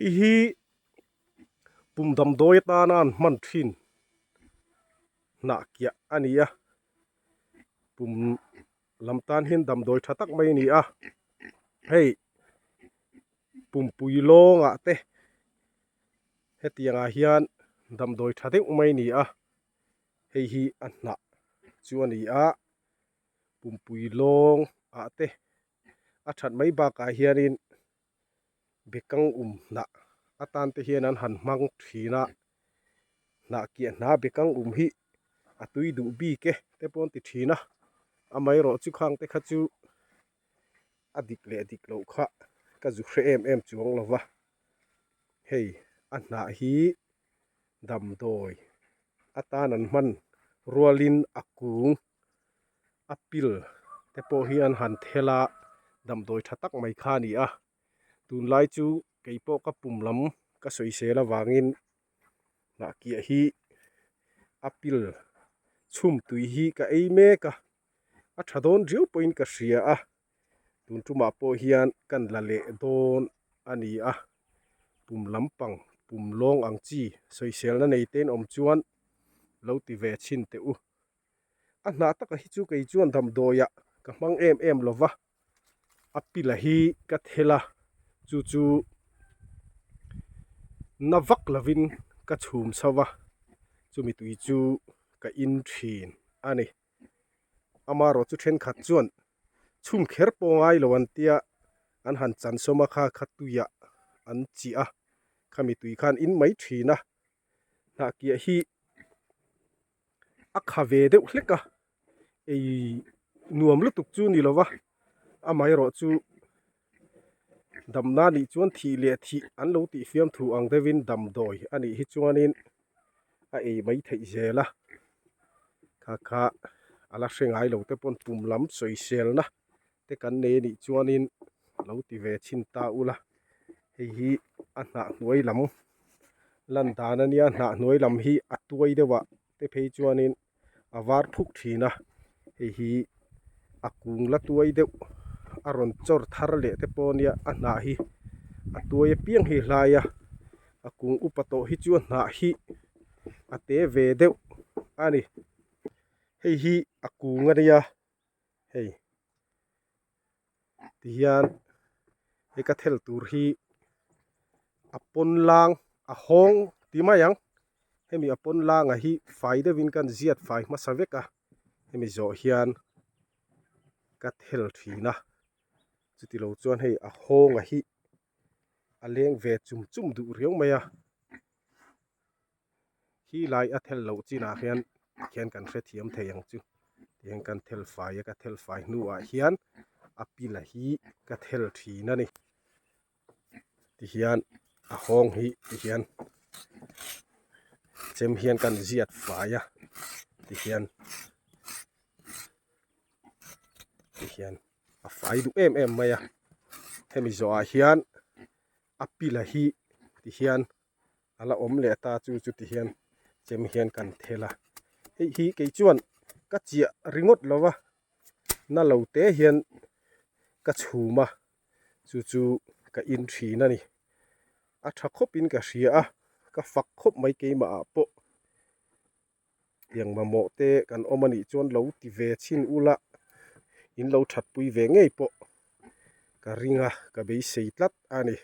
hi pum dam doi ta nan man thin na kia ania pum lam tan hin dam doi thatak mai ni a hei pum pui longa te hetianga hian dam doi thatek mai ni a hei hi an na chu ani a pum pui long a te a that mai ba ka hianin bekang na atan te hian an han mang thina na kia na bekang hi atui du bi ke te pon ti thina amai ro chu khang te kha chu adik lo kha ka zu hre em chuang lova hei an na hi dam doi atan an man rualin akung apil te po hian han thela dam doi thatak mai kha ni a tun lai chu keipo ka pum lam ka soi se la wangin na kia hi apil chum tui hi ka ei me ka a thadon riu point ka hria a tun tuma po hian kan la le don ani a pum lampang pum long ang chi soi sel na nei ten om chuan lo ti ve chin te u a na ta ka hi chu kei chuan dam doya ka mang em lova apila hi ka thela chu chu na vak lavin ka chhum sawa chumi tui chu ka in thin ani amaro chu then khat chuan chum kher po ngai lo an tia an han chan soma kha khatuya an chi a khami tui khan in mai thina na kia hi a kha ve de hleka ei nuam lu tuk chu ni lova amai ro chu damna ni chuan thi le thi an lo ti fiam thu ang devin dam doi ani hi chuanin a ei mai thei zela kha kha ala hrengai lo te pon pum lam soi sel na te kan ne ni chuanin lo ti ve chin ta ula hei hi a hna hnuai lam lan dan ania hna hnuai lam hi a tuai dewa te phei chuanin avar phuk thina hei hi akung la tuai deuh a ron chor thar le te ponia a hna hi a tuai piang hi hlaya akung upato hi chu hna hi a te ve deuh ani hei hi akung ania hei ti hian he ka thel tur hi a pon lang a hong ti mayang hemi a pon lang a hi fai devin kan ziat fai ma saveka hemi zo hian ka thel thina chuti lo chuan hei a hong a hi a leng ve chum chum du riau maya hi lai a thel lo china hian kan hre thiam theiang chu tiang kan thel fai ka thel fai nu a hian a pila hi ka thel thina ni ti hian a hong hi ti hian chem hian kan ziat fai a ti hian a fai du em maya hemi zo a hian a pila hi ti hian ala om le ta chu ti hian chem hian kan thela hei hi kei chuan ka chia ringot lova na lo te hian ka chhuma chu ka in thina ni a tha khopin ka hria a ka fak khop mai keima a po tiang mamo te kan omani chuan lo ti ve chin ula in lo that pui ve ngei po ka ringa ka be sei tlat ani